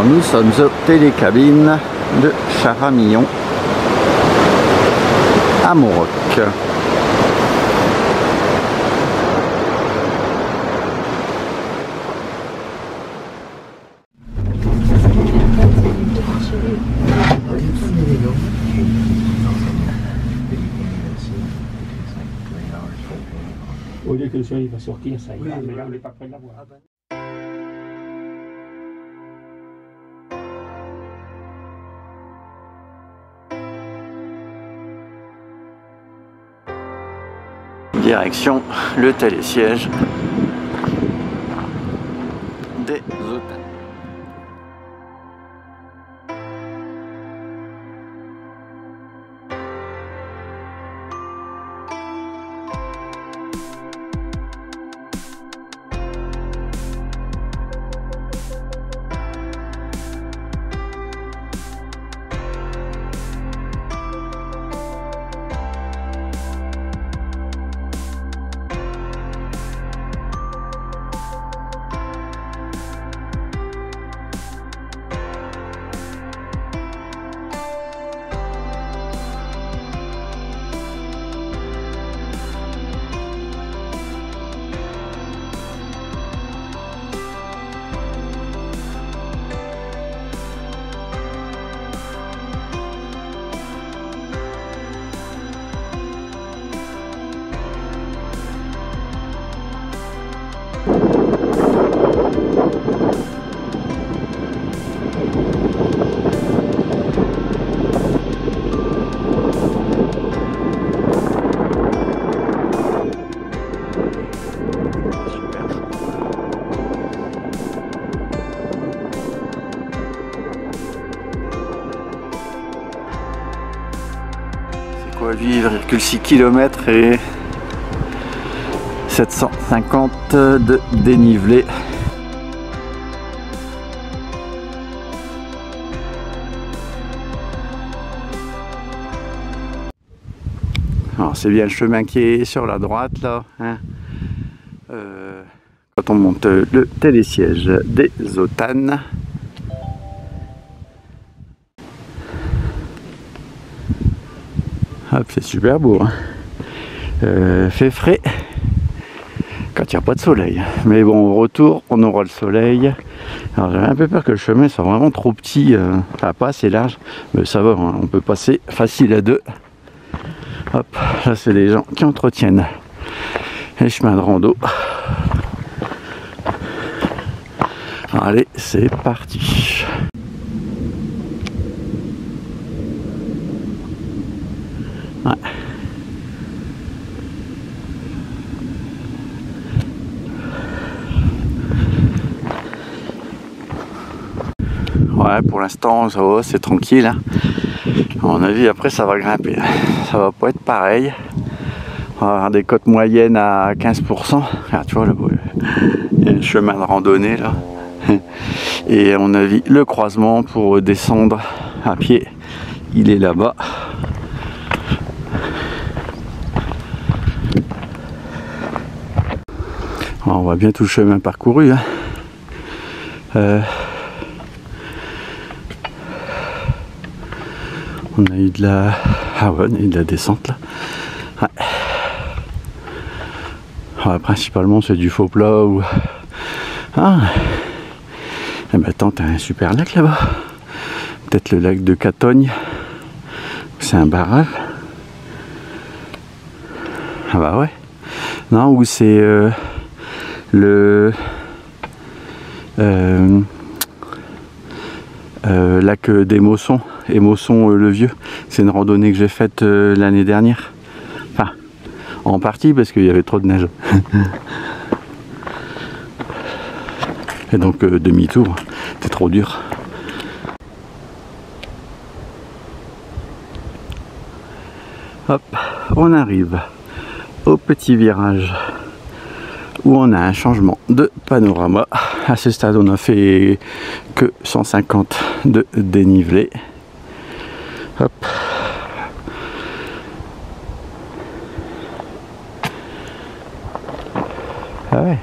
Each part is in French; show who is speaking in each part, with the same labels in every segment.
Speaker 1: Alors nous sommes aux télécabines de Charamillon à Montroc.
Speaker 2: Au lieu que le soleil va sortir, ça ira, mais là on n'est pas près de la voir.
Speaker 1: Direction le télésiège des Autans. Quoi, 8,6 km et 750 de dénivelé. Alors c'est bien le chemin qui est sur la droite là, hein. Quand on monte le télésiège des Autans. Hop, c'est super beau, hein. Fait frais quand il n'y a pas de soleil. Mais bon, au retour, on aura le soleil. Alors j'avais un peu peur que le chemin soit vraiment trop petit, enfin pas assez large, mais ça va, hein, on peut passer facile à deux. Hop, là c'est les gens qui entretiennent les chemins de rando. Allez, c'est parti. Ouais. Ouais, pour l'instant ça va, c'est tranquille, hein. À mon avis après ça va grimper, ça va pas être pareil. On va avoir des cotes moyennes à 15%. Ah, tu vois, il y a le chemin de randonnée là. Et à mon avis le croisement pour descendre à pied, il est là-bas. On voit bien tout le chemin parcouru, hein. On a eu de la... Ah ouais, on a eu de la descente là. Ouais. Ouais, principalement c'est du faux plat ou... Ah. Eh ben attends, t'as un super lac là-bas. Peut-être le lac de Catogne. C'est un barrage. Ah bah ouais. Non, ou c'est le lac des Mossons et Mosson le Vieux. C'est une randonnée que j'ai faite l'année dernière. Enfin, en partie parce qu'il y avait trop de neige. Et donc demi-tour, c'est trop dur. Hop, on arrive au petit virage où on a un changement de panorama. À ce stade, on a fait que 150 de dénivelé. Hop. Ah ouais.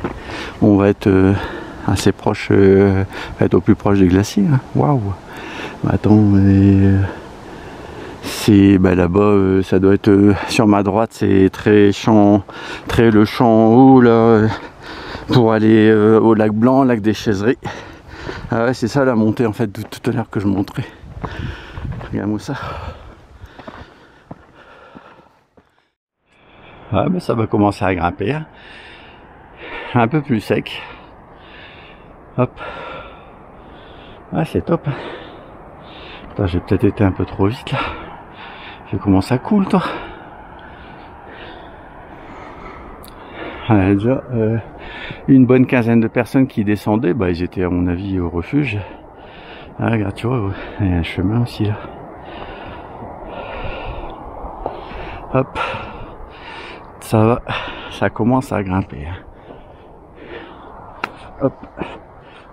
Speaker 1: On va être assez proche, être au plus proche des glaciers. Hein. Waouh! Attends, c'est là-bas, ça doit être sur ma droite, c'est très le champ en haut là, pour aller au lac Blanc, lac des Chaiseries. Ah ouais, c'est ça la montée en fait de tout à l'heure que je montrais. Regarde-moi ça. Ah mais ça va commencer à grimper. Hein. Un peu plus sec. Hop. Ah c'est top. Attends, j'ai peut-être été un peu trop vite là. J'ai commencé à couler toi. Il y a déjà une bonne quinzaine de personnes qui descendaient. Bah ils étaient à mon avis au refuge. Ah regarde tu vois, ouais. Il y a un chemin aussi là. Hop. Ça va, ça commence à grimper. Hop.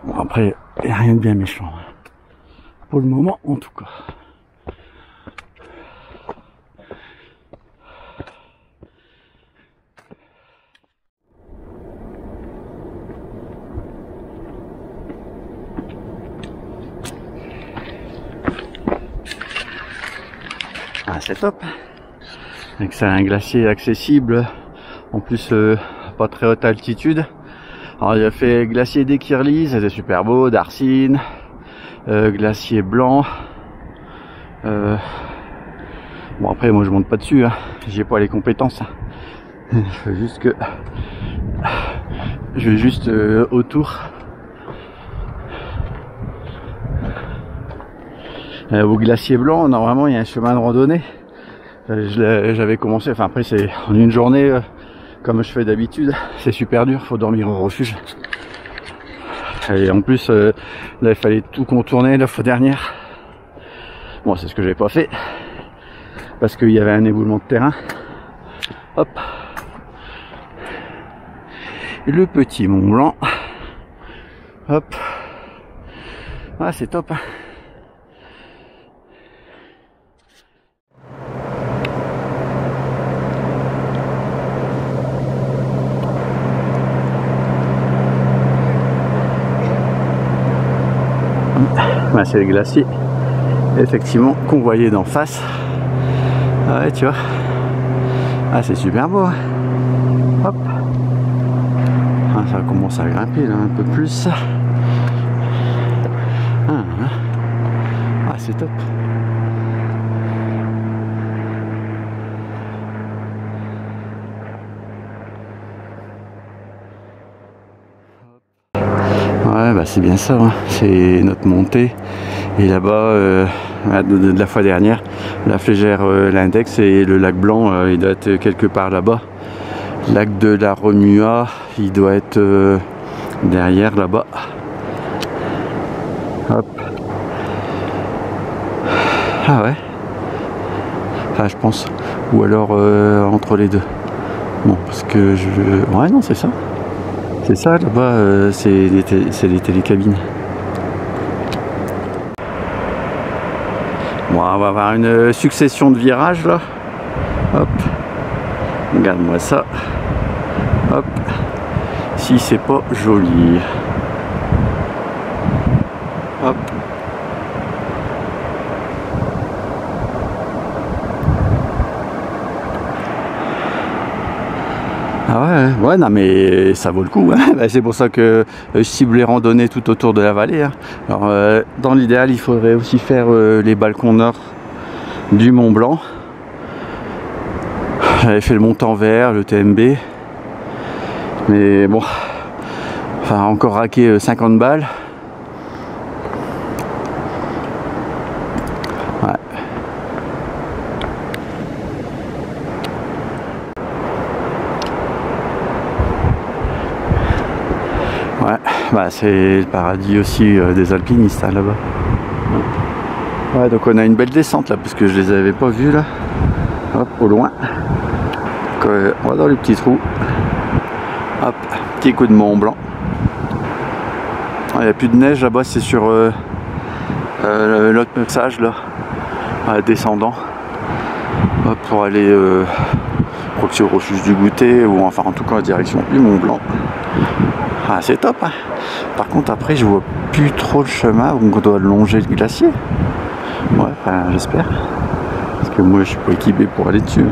Speaker 1: Bon après, il n'y a rien de bien méchant. Pour le moment en tout cas. Ah c'est top. Donc c'est un glacier accessible, en plus pas très haute altitude. Alors il a fait glacier des Kirlis, c'était super beau, d'Arsine, glacier blanc. Bon après moi je monte pas dessus, hein. J'ai pas les compétences. Hein. Je veux juste que je vais juste autour. Au glacier blanc, normalement il y a un chemin de randonnée. J'avais commencé, enfin après c'est en une journée comme je fais d'habitude, c'est super dur, faut dormir au refuge. Et en plus là il fallait tout contourner la fois dernière. Bon c'est ce que j'ai pas fait parce qu'il y avait un éboulement de terrain. Hop. Le petit Mont Blanc. Hop. Ah c'est top. Hein. Ben, c'est le glacier effectivement qu'on voyait d'en face. Ah ouais tu vois. Ah c'est super beau. Hein. Hop. Ah, ça commence à grimper là un peu plus. Ah c'est top. Ouais bah c'est bien ça, hein. C'est notre montée. Et là-bas, de la fois dernière, la Flégère, l'index et le lac Blanc, il doit être quelque part là-bas. Lac de la Remua, il doit être derrière là-bas. Hop. Ah ouais. Ah je pense. Ou alors entre les deux. Bon parce que je... Ouais non c'est ça. C'est ça là-bas, c'est les télécabines. Bon, on va avoir une succession de virages là. Hop. Regarde-moi ça. Hop. Si c'est pas joli. Hop. Ah ouais, ouais, non mais ça vaut le coup. Hein. C'est pour ça que je cible les randonnées tout autour de la vallée. Hein. Alors, dans l'idéal, il faudrait aussi faire les balcons nord du Mont Blanc. J'avais fait le montant vert, le TMB. Mais bon, enfin encore raqué 50 balles. Ouais. Ouais, bah c'est le paradis aussi des alpinistes hein, là-bas. Ouais, donc on a une belle descente là, parce que je les avais pas vus là. Hop, au loin. Donc, on va dans les petits trous. Hop, petit coup de Mont Blanc. Il n'y a plus de neige là-bas, c'est sur l'autre passage là, descendant. Hop, pour aller, je crois que c'est au refuge du Goûter, ou enfin en tout cas en direction du Mont Blanc. Ah, c'est top, hein. Par contre après je vois plus trop le chemin où on doit longer le glacier. Ouais, enfin, j'espère. Parce que moi je suis pas équipé pour aller dessus.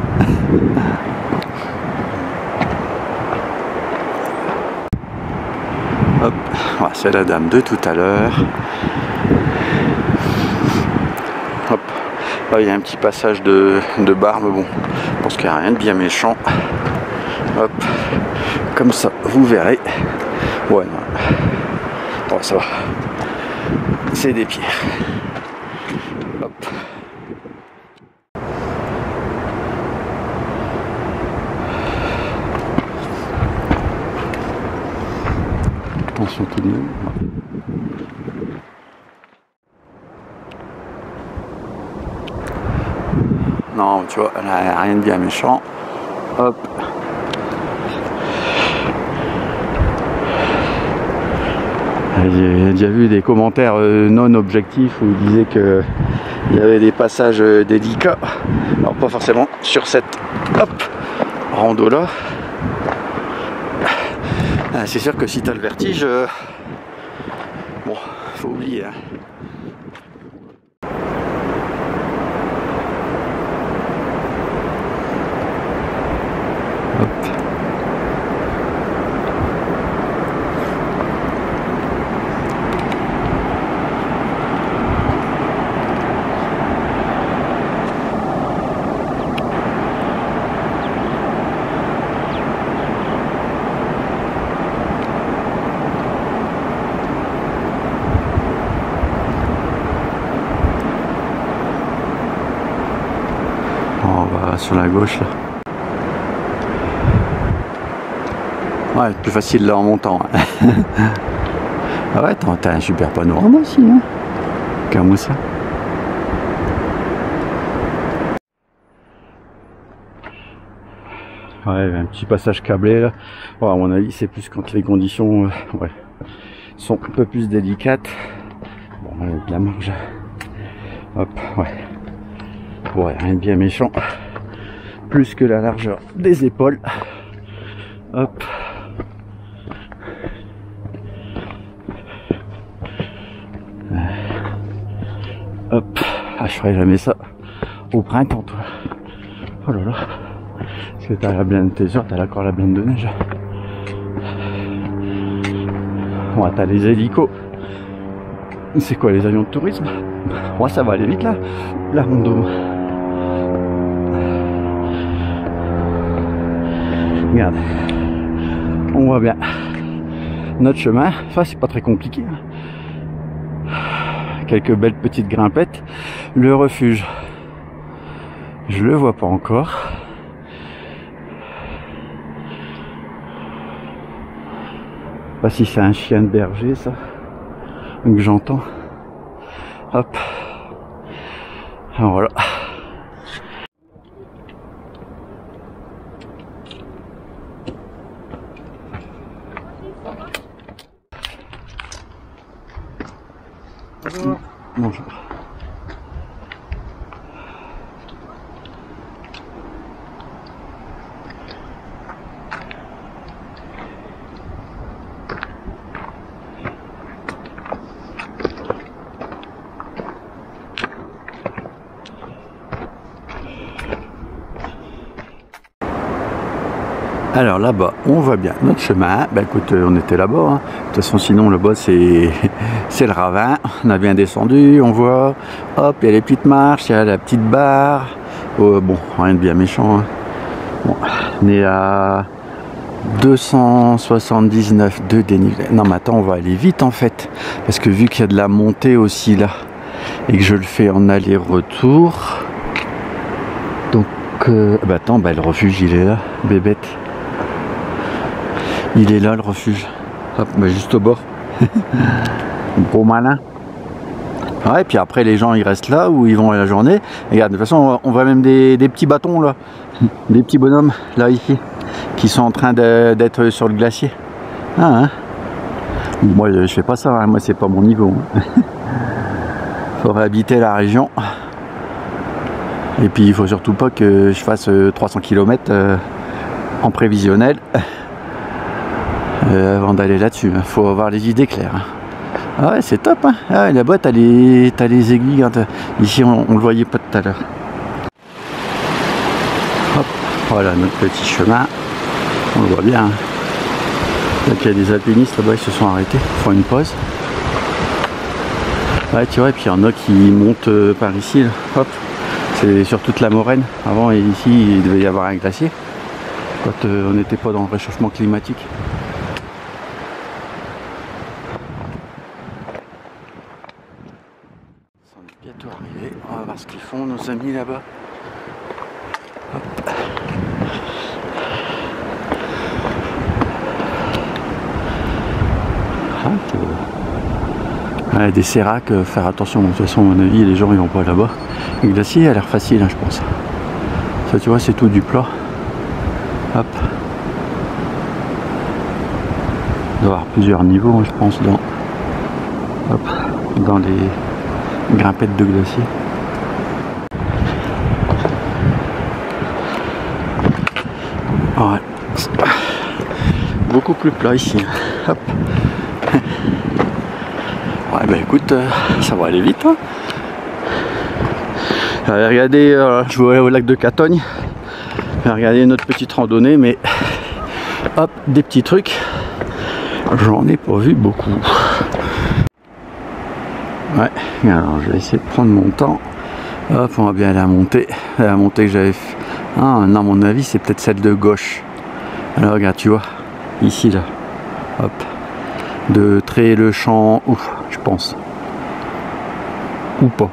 Speaker 1: Hop, voilà, c'est la dame de tout à l'heure. Hop, là il y a un petit passage de bar, mais bon, je pense qu'il n'y a rien de bien méchant. Hop, comme ça, vous verrez. Ouais, bon, ça va. C'est des pierres. Hop. Attention tout de même. Non, tu vois, elle a rien de bien méchant. Hop. J'ai déjà vu des commentaires non objectifs où ils disaient que il y avait des passages délicats. Alors pas forcément sur cette rando là. C'est sûr que si tu as le vertige, bon, faut oublier. Hein. Hop. Sur la gauche là. Ouais, plus facile là en montant. Ah ouais, t'as un super panorama aussi, hein. Comme ça. Ouais, un petit passage câblé là. Bon, à mon avis, c'est plus quand les conditions ouais, sont un peu plus délicates. Bon, de la marge. Hop, ouais. Ouais, rien de bien méchant. Plus que la largeur des épaules. Hop. Hop. Ah, je ferai jamais ça au printemps, toi. Oh là là. Parce que t'as la blinde, t'es sûr, t'as encore la blinde de neige. Ouais, t'as les hélicos. C'est quoi, les avions de tourisme? Ouais, ça va aller vite là. La rando. Regarde, on voit bien notre chemin. Enfin, c'est pas très compliqué. Quelques belles petites grimpettes. Le refuge, je le vois pas encore. Pas si c'est un chien de berger, ça, que j'entends. Hop. Alors voilà. Bonjour. Alors là-bas, on voit bien notre chemin. Ben écoute, on était là-bas. Hein. De toute façon, sinon là-bas c'est le ravin. On a bien descendu, on voit. Hop, il y a les petites marches, il y a la petite barre. Bon, rien de bien méchant. Hein. Bon, on est à 279 de dénivelé. Non mais attends, on va aller vite en fait. Parce que vu qu'il y a de la montée aussi là, et que je le fais en aller-retour. Donc, bah attends, bah le refuge il est là, bébête. Il est là le refuge. Hop, bah juste au bord. Gros malin. Ouais, et puis après les gens ils restent là où ils vont à la journée. Et regarde, de toute façon on voit même des petits bâtons là. Des petits bonhommes là ici. Qui sont en train d'être sur le glacier. Ah, hein. Moi je fais pas ça, hein. Moi c'est pas mon niveau. Hein. Faudrait habiter la région. Et puis il faut surtout pas que je fasse 300 km en prévisionnel. avant d'aller là-dessus. Il faut avoir les idées claires. Ah ouais, c'est top. Hein. Ah ouais, là-bas, t'as les aiguilles. Hein, ici, on le voyait pas tout à l'heure. Hop, voilà notre petit chemin. On le voit bien. Hein. Là, il y a des alpinistes là-bas, ils se sont arrêtés. Ils font une pause. Ouais, tu vois, et puis il y en a qui montent par ici. Là. Hop, c'est sur toute la moraine. Avant, ici, il devait y avoir un glacier. Quand on n'était pas dans le réchauffement climatique. On est bientôt arrivé. On va voir ce qu'ils font, nos amis là-bas. Ouais, des séracs, faire attention. De toute façon, à mon avis, les gens ils vont pas là-bas. Le glacier a l'air facile, hein, je pense. Ça, tu vois, c'est tout du plat. Hop. Il doit y avoir plusieurs niveaux, hein, je pense, dans les grimpettes de glacier. Ouais. Beaucoup plus plat ici. Hop. Ouais, bah écoute, ça va aller vite. Hein. J'avais regardé, je vais au lac de Catogne. J'ai regardé notre petite randonnée, mais hop, des petits trucs. J'en ai pas vu beaucoup. Ouais, alors je vais essayer de prendre mon temps. Hop, on va bien aller à la montée. La montée que j'avais fait. Ah non, à mon avis, c'est peut-être celle de gauche. Alors regarde, tu vois, ici là. Hop. De Trélet-le-Champ, je pense. Ou pas.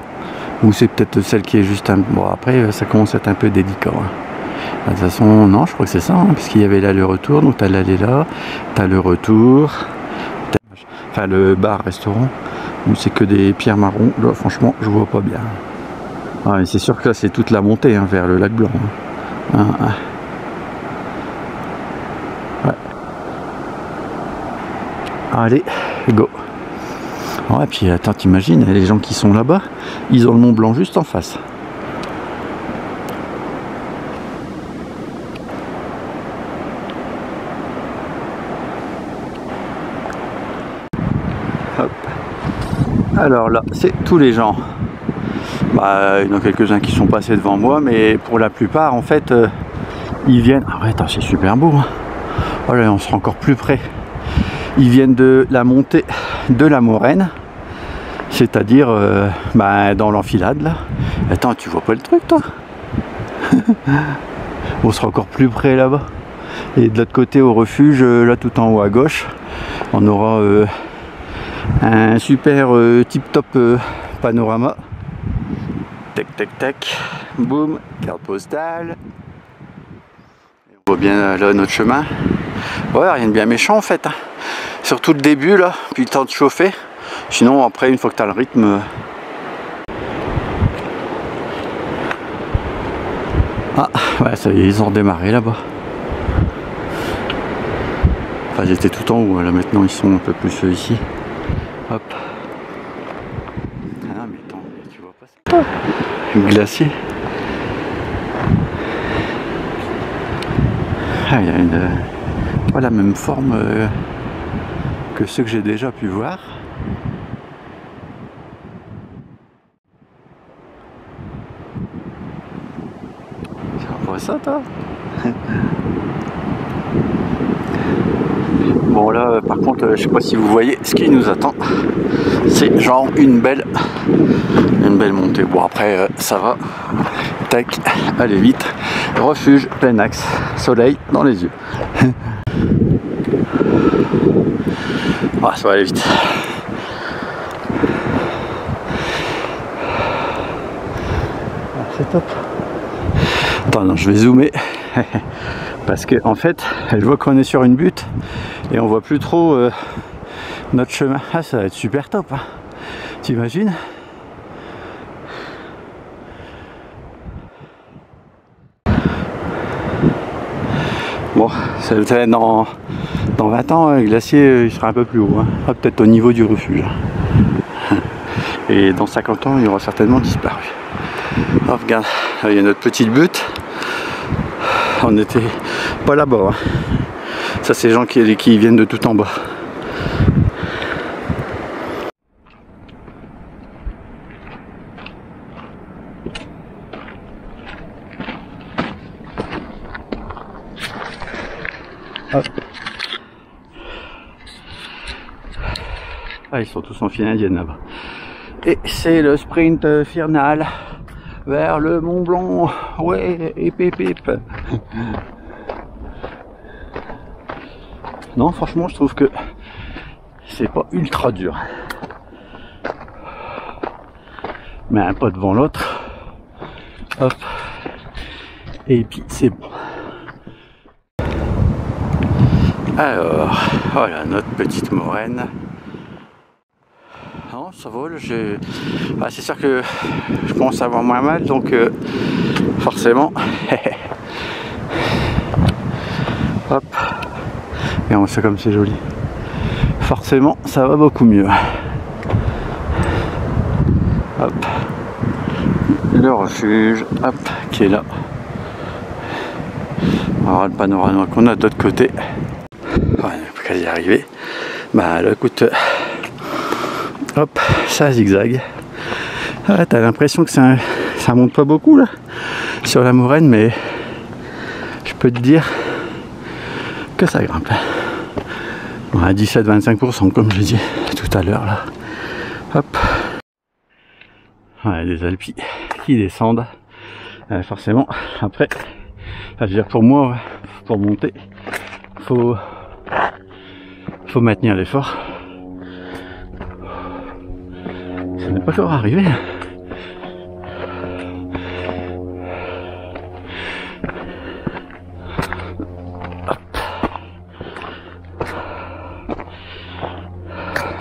Speaker 1: Ou c'est peut-être celle qui est juste un... Bon, après, ça commence à être un peu délicat. Hein. De toute façon, non, je crois que c'est ça, hein, puisqu'il y avait l'aller-retour. Donc, tu as l'aller là, tu as le retour. Enfin, le bar-restaurant, où c'est que des pierres marron. Là, franchement, je vois pas bien. Ah, c'est sûr que là, c'est toute la montée hein, vers le lac Blanc. Hein. Ouais. Allez, go. Ouais, puis attends, t'imagines, les gens qui sont là-bas, ils ont le Mont Blanc juste en face. Hop. Alors là, c'est tous les gens. Bah, il y en a quelques-uns qui sont passés devant moi, mais pour la plupart, en fait, ils viennent... Ah ouais, attends, c'est super beau. Hein. Oh là, on sera encore plus près. Ils viennent de la montée de la Moraine, c'est-à-dire dans l'enfilade là. Attends, tu vois pas le truc toi? On sera encore plus près là-bas. Et de l'autre côté au refuge, là tout en haut à gauche, on aura un super tip-top panorama. Tac tac tac, boum, carte postale. On voit bien là notre chemin. Ouais, rien de bien méchant en fait. Hein. Surtout le début là, puis le temps de chauffer. Sinon après, une fois que tu as le rythme... Ah, ouais, ça y est, ils ont redémarré là-bas. Enfin, ils étaient tout en haut, là maintenant ils sont un peu plus ici. Hop. Ah non, mais attends, tu vois pas ça? Un glacier. Ah, il y a une... pas la même forme que ceux que j'ai déjà pu voir. Tu vois ça toi? Bon là par contre je sais pas si vous voyez ce qui nous attend. C'est genre une belle montée. Bon après ça va. Tac, allez vite. Refuge, plein axe, soleil dans les yeux. Ah, ça va aller vite. C'est top. Attends, non, je vais zoomer. Parce que en fait, je vois qu'on est sur une butte et on voit plus trop notre chemin. Ah, ça va être super top. Hein. T'imagines? Bon, ça va être dans 20 ans, le glacier il sera un peu plus haut, hein. Ah, peut-être au niveau du refuge. Et dans 50 ans, il aura certainement disparu. Oh, regarde, il y a notre petite butte. On n'était pas là-bas. Hein. Ça c'est les gens qui viennent de tout en bas. Hop. Ah, ils sont tous en finale indienne là-bas. Et c'est le sprint final vers le Mont Blanc. Ouais, hip hip hip. Non, franchement, je trouve que c'est pas ultra dur. Mais un pas devant l'autre. Hop. Et puis c'est bon. Alors, voilà notre petite moraine. Non, ça vole. Ah, c'est sûr que je commence à avoir moins mal, donc forcément. Hop. Et on sait comme c'est joli. Forcément, ça va beaucoup mieux. Hop. Le refuge, hop, qui est là. Alors le panorama qu'on a de l'autre côté. Ouais, plus qu'à y arriver. Bah là, écoute, hop, ça zigzag. Ah, t'as l'impression que ça monte pas beaucoup là sur la moraine, mais je peux te dire que ça grimpe. On a 17-25% comme je dis tout à l'heure là. Hop. Ouais, des alpis qui descendent. Forcément, après, je veux dire pour moi, pour monter, faut maintenir l'effort. Ça n'est pas encore arrivé.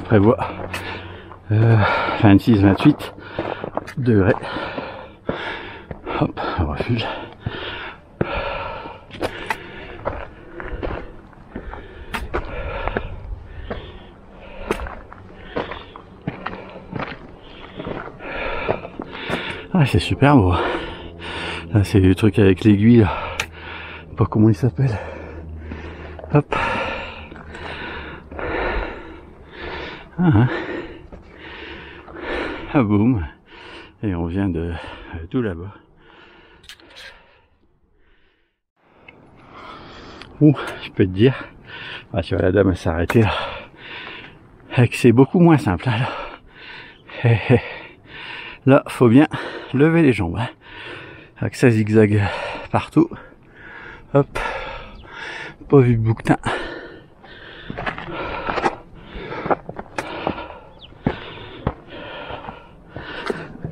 Speaker 1: Prévoit 26-28 degrés. Hop, un refuge. Ah, c'est super beau. Là, c'est le truc avec l'aiguille. Je sais pas comment il s'appelle. Hop. Ah, boum. Et on vient de tout là-bas. Ouh, je peux te dire. Ah, tu vois, la dame s'est arrêtée là. Et que c'est beaucoup moins simple là. Là, faut bien lever les jambes. Hein. Avec ça zigzag partout. Hop. Pas vu de bouquetin.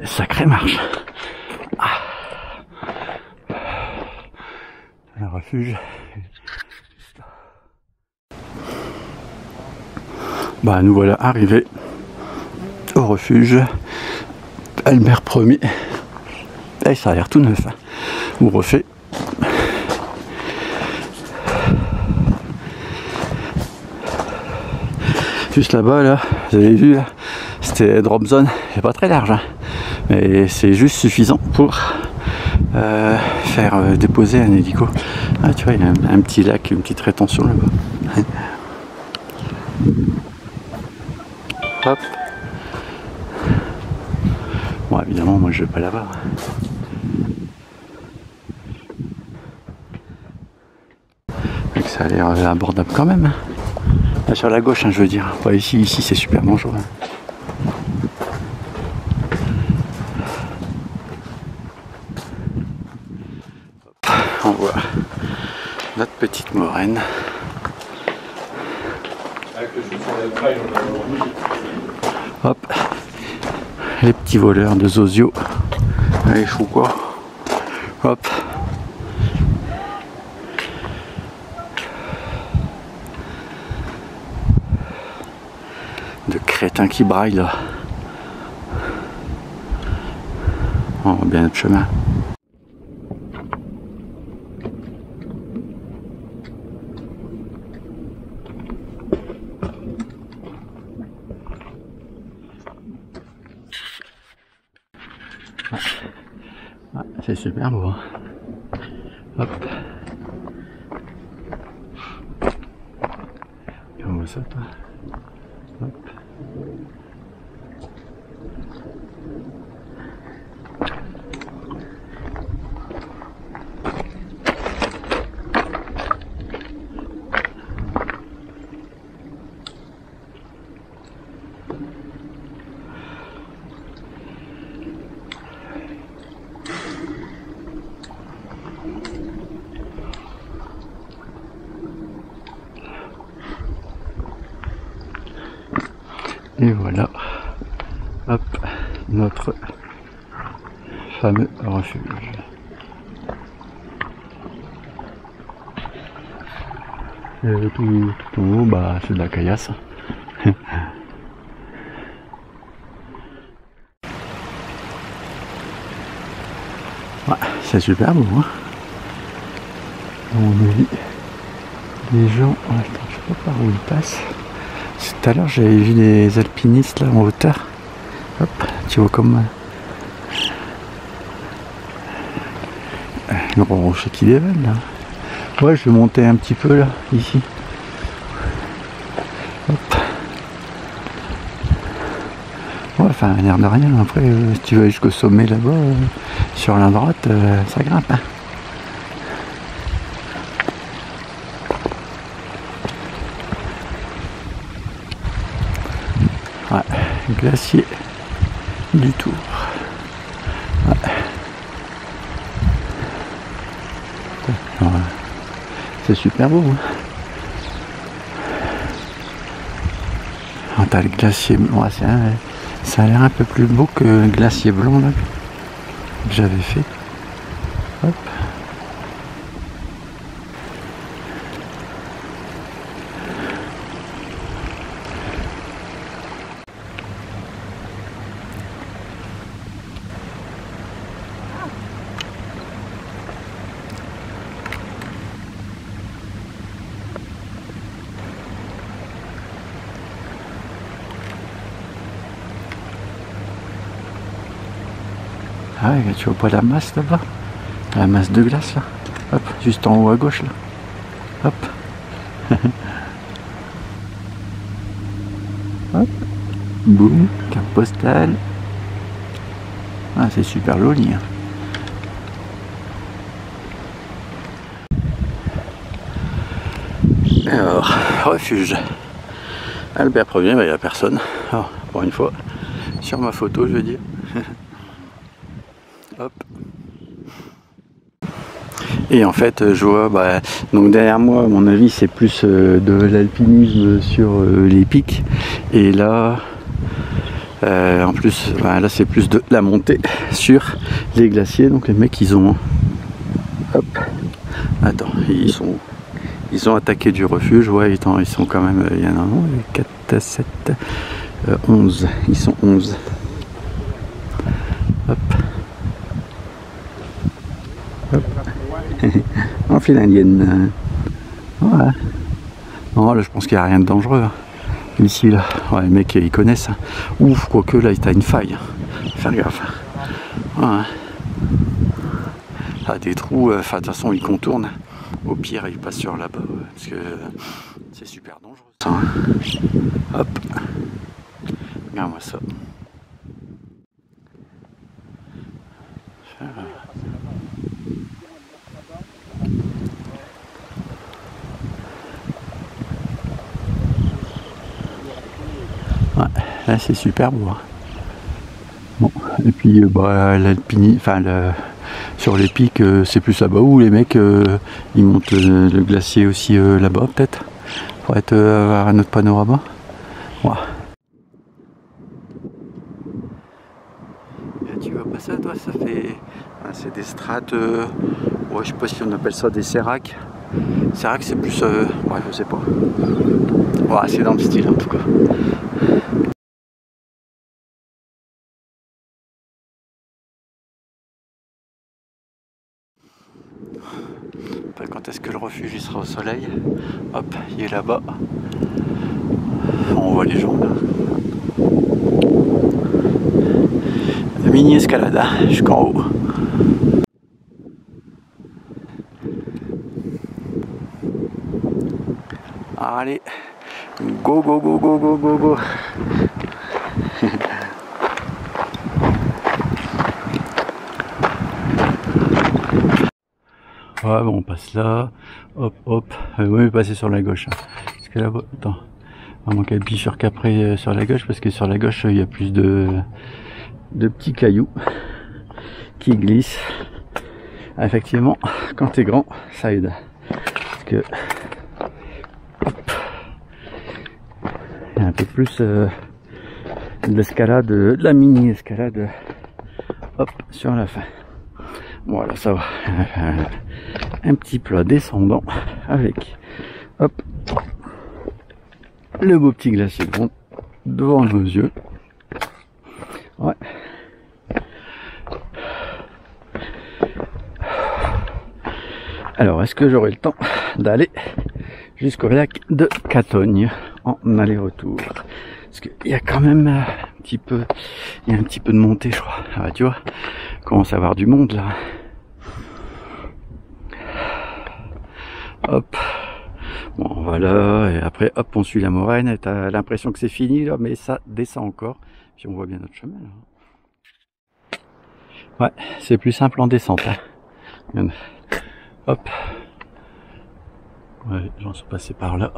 Speaker 1: Sacrée marche. Ah. Un refuge. Bah, nous voilà arrivés au refuge Albert Ier. Et ça a l'air tout neuf. Hein. Ou refait. Juste là-bas, là, vous avez vu, là, c'était drop zone. C'est pas très large. Hein. Mais c'est juste suffisant pour faire déposer un hélico. Ah, tu vois, il y a un petit lac, une petite rétention là-bas. Hop. Bon, évidemment, moi je vais pas là-bas. Donc ça a l'air abordable quand même. Là, sur la gauche, hein, je veux dire. Pas ici, c'est super dangereux. On voit notre petite moraine. Hop, les petits voleurs de Zozio. Allez, chou quoi. Hop. De crétins qui braillent là. On voit bien notre chemin. Ah, c'est super beau. Hein. Hop. Regarde-moi ça, toi. Hop. Et voilà, hop, notre fameux refuge. Tout en haut, bah, c'est de la caillasse. Ouais, c'est super beau, hein. On a vu des gens, attends, je sais pas par où ils passent. Tout à l'heure j'avais vu des alpinistes là en hauteur. Hop, tu vois comme le gros rocher qui dévale là. Ouais, je vais monter un petit peu là, ici. Hop. Ouais, enfin, l'air de rien. Après, si tu vas jusqu'au sommet là-bas, sur la droite, ça grimpe. Hein. Ouais, glacier du Tour. Ouais. Ouais. C'est super beau. Hein. Ah, t'as le glacier blanc. Ouais, ça a l'air un peu plus beau que le glacier blanc là, que j'avais fait. Hop. Ah ouais, tu vois pas la masse là-bas? La masse de glace là. Hop, juste en haut à gauche là. Hop. Hop. Boum, carte postale. Ah, c'est super joli. Hein. Alors, refuge. Albert 1er, il n'y a personne. Alors, pour une fois, sur ma photo, je veux dire. Hop. Et en fait, je vois, bah, donc derrière moi, à mon avis, c'est plus de l'alpinisme sur les pics. Et là, en plus, bah, là, c'est plus de la montée sur les glaciers. Donc les mecs, ils ont, hop, attends, ils ont attaqué du refuge. Ouais, ils sont quand même, il y en a 4, 7, 11. Ils sont 11. Hop. Hop. En file indienne. Ouais. Non, là je pense qu'il n'y a rien de dangereux. Hein. Ici, là. Ouais, les mecs ils connaissent. Hein. Ouf, quoique là, t'as une faille. Faire gaffe. Ouais. Là, des trous, enfin, de toute façon, ils contournent. Au pire, ils passent sur là-bas. Parce que c'est super dangereux. Ça, hein. Hop. Regarde-moi ça. Ouais, là c'est super beau. Hein. Bon, et puis bah, l'alpini, enfin sur les pics, c'est plus là-bas où les mecs ils montent le glacier aussi là-bas peut-être pour être à notre panorama. Ouais. Et tu vois pas ça toi, ça fait. C'est des strates, ouais, je sais pas si on appelle ça des séracs. Sérac c'est plus. Ouais, je sais pas. Ouais, c'est dans le style en tout cas. Quand est-ce que le refuge il sera au soleil? Hop, il est là-bas. On voit les gens là. La mini escalade jusqu'en haut. Allez, Go, go, go, go, go, go, go. Ouais, bon, on passe là. Hop, hop. Oui, passer sur la gauche. Parce que là, attends. On va manquer de bifurquer sur la gauche, parce que sur la gauche, il y a plus de petits cailloux qui glissent. Effectivement, quand t'es grand, ça aide. Parce que hop, il y a un peu plus de l'escalade, de la mini escalade, hop, sur la fin. Voilà, ça va. Un petit plat descendant avec, hop, le beau petit glacier devant nos yeux. Ouais. Alors, est-ce que j'aurai le temps d'aller jusqu'au lac de Catogne en aller-retour? Parce qu'il y a quand même un petit peu, il y a un petit peu de montée, je crois. Ah bah, tu vois, commence à avoir du monde là. Hop. Bon, voilà, et après, hop, on suit la moraine, et t'as l'impression que c'est fini, là, mais ça descend encore. Puis on voit bien notre chemin, là. Ouais, c'est plus simple en descente, hein. Hop. Ouais, j'en suis passé par là.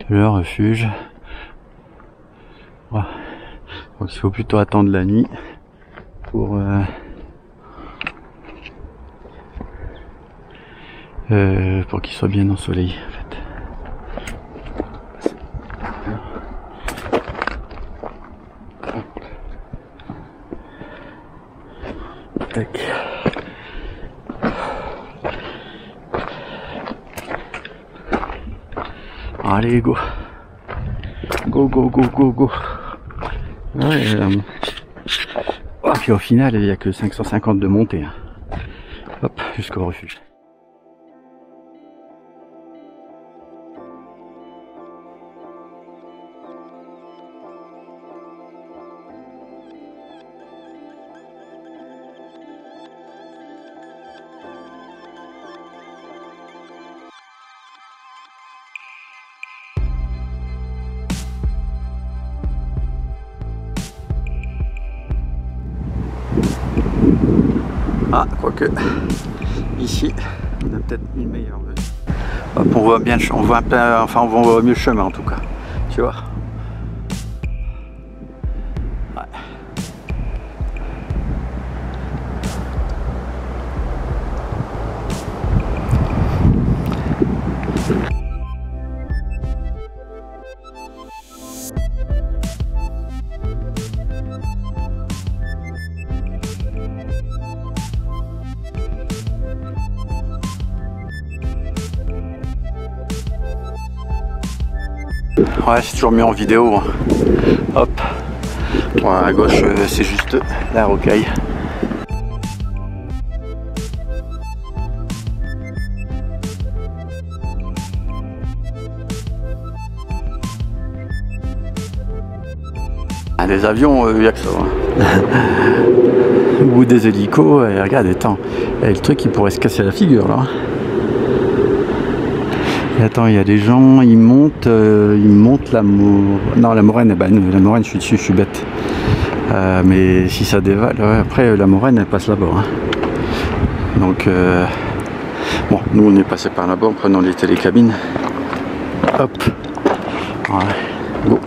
Speaker 1: Le refuge. Ouais. Donc il faut plutôt attendre la nuit pour qu'il soit bien ensoleillé, en fait. Tac. Allez, go. Go, go, go, go, go. Ouais, oh, puis au final, il n'y a que 550 de montée. Hein. Hop, jusqu'au refuge. Ah, quoique, ici, on a peut-être une meilleure vue. Hop, on voit bien, on voit un peu, enfin, on voit mieux le chemin en tout cas, tu vois. Ouais. Ouais, c'est toujours mieux en vidéo. Hein. Hop. Ouais, à gauche, c'est juste la rocaille. Ah, des avions, il n'y a que ça. Hein. Ou des hélicos. Et regarde, attends. Et le truc, il pourrait se casser la figure là. Et attends, il y a des gens, ils montent la moraine. Non, la moraine, bah, la moraine, je suis dessus, je suis bête. Mais si ça dévale, ouais, après la moraine, elle passe là-bas. Hein. Donc, bon, nous on est passé par là-bas en prenant les télécabines. Hop, ouais, go.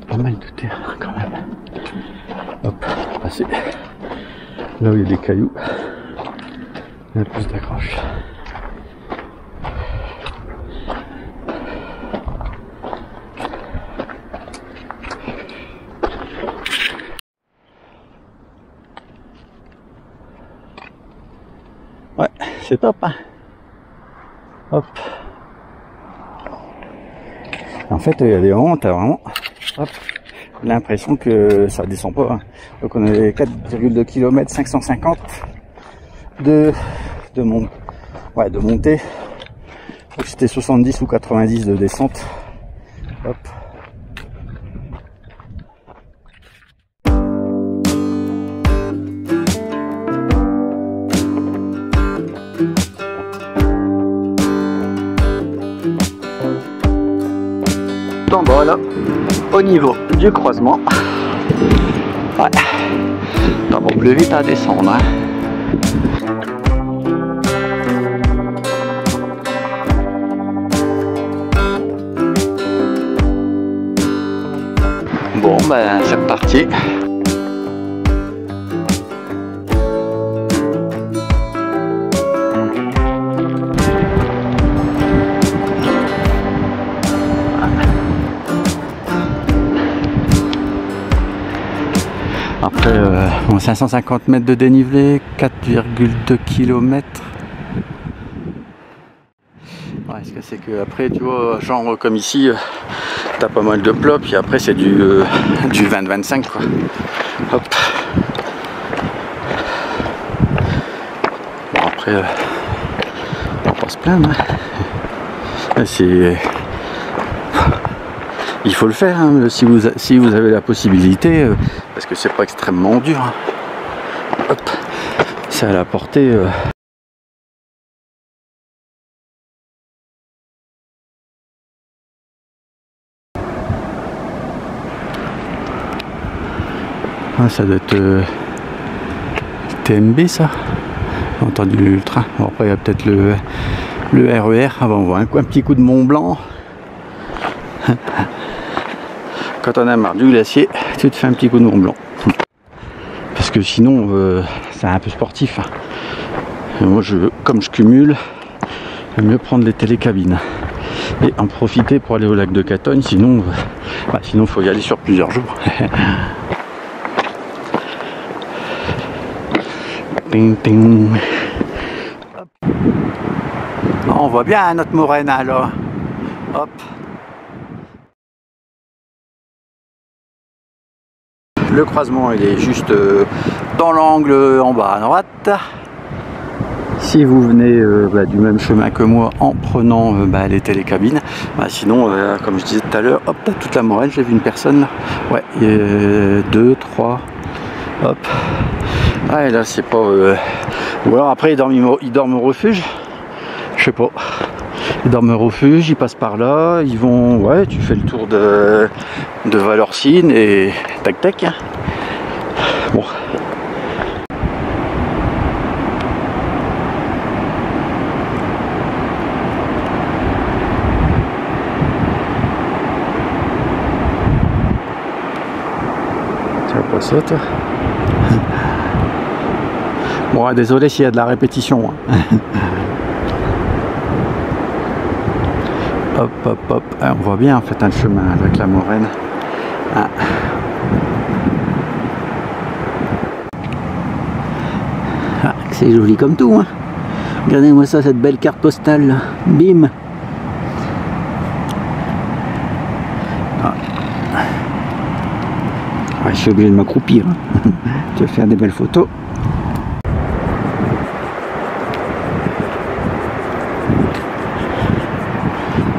Speaker 1: Pas mal de terrain quand même. Hop, passer là où il y a des cailloux. Il y a plus d'accroche. Ouais, c'est top, hein. Hop. En fait, il y a des moments, t'as vraiment l'impression que ça descend pas. Hein. Donc on avait 4,2 km 550 de montée. crois que c'était 70 ou 90 de descente. Hop. Donc voilà, au niveau du croisement. Ouais, ça va plus vite à descendre. Hein. Bon, ben c'est reparti. Après, 550 mètres de dénivelé, 4,2 km. Ouais, ce que c'est que après, tu vois, genre comme ici, t'as pas mal de plots, puis après c'est du 20-25 quoi. Hop. Bon après, on va pas se plaindre. Hein. C'est... Il faut le faire hein, si vous avez la possibilité, parce que c'est pas extrêmement dur. Hein. Hop. C'est à la portée. Ah, ça doit être TMB ça. J'ai entendu le train. Bon, après il y a peut-être le RER. Ah, bon, on voit un petit coup de Mont Blanc. Quand on a marre du glacier, tu te fais un petit coup de Mont Blanc. Parce que sinon, c'est un peu sportif. Et moi, comme je cumule, j'aime mieux prendre les télécabines. Et en profiter pour aller au lac de Catogne, sinon, sinon faut y aller sur plusieurs jours. Ting, ting. On voit bien notre morena là. Hop. Le croisement il est juste dans l'angle en bas à droite. Si vous venez du même chemin que moi en prenant les télécabines, sinon comme je disais tout à l'heure, hop, toute la Morenne, j'ai vu une personne là. Ouais, il y a 2, 3. Hop. Ouais, là c'est pas. Ou alors après ils dorment au refuge. Je sais pas. Ils dorment au refuge, ils passent par là, ils vont. Ouais, tu fais le tour de Valorcine et tac tac. Bon. Tu vois pas ça toi? Bon, désolé s'il y a de la répétition. Hein. Hop, hop, hop. On voit bien en fait un chemin avec la Morenne. Ah. Ah, c'est joli comme tout. Hein. Regardez-moi ça, cette belle carte postale. Là. Bim. Ah. Ah, je suis obligé de m'accroupir. Hein. Je vais faire des belles photos.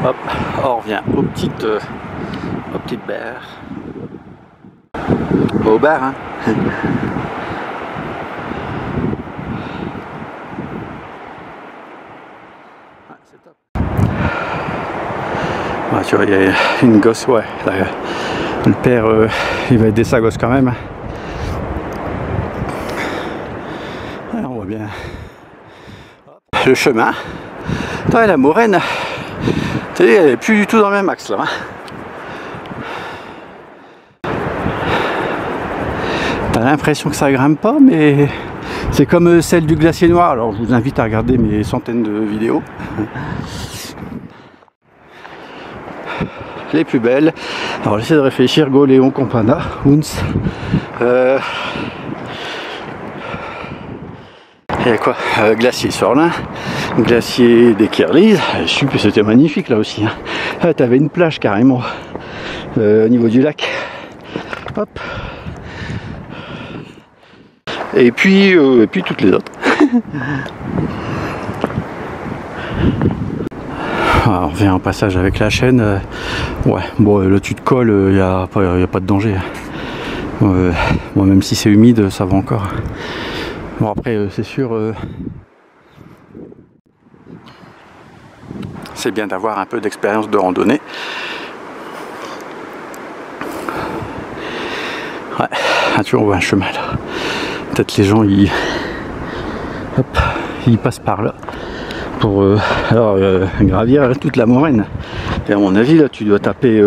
Speaker 1: Hop, on revient aux petites berres. Pas aux berres, hein. C'est top. Ah, tu vois, il y a une gosse, ouais. Là, le père, il va aider sa gosse quand même. Ah, on voit bien. Hop. Le chemin. Attends, la Morenne. Elle est plus du tout dans le même axe là. T'as l'impression que ça grimpe pas, mais c'est comme celle du glacier noir. Alors je vous invite à regarder mes centaines de vidéos. Les plus belles. Alors j'essaie de réfléchir. Goléon, Compana, Hunts. Il y a quoi? Glacier Sorlin, glacier des Kirlis, c'était magnifique là aussi. Hein. Ah, t'avais une plage carrément au niveau du lac. Hop. Et puis toutes les autres. on revient en passage avec la chaîne. Ouais, bon là tu te colles, il n'y a pas de danger. Bon, même si c'est humide, ça va encore. Bon après c'est sûr, c'est bien d'avoir un peu d'expérience de randonnée. Ouais, ah, tu vois, on voit un chemin là. Peut-être les gens ils passent par là pour gravir toute la moraine. Et à mon avis là tu dois taper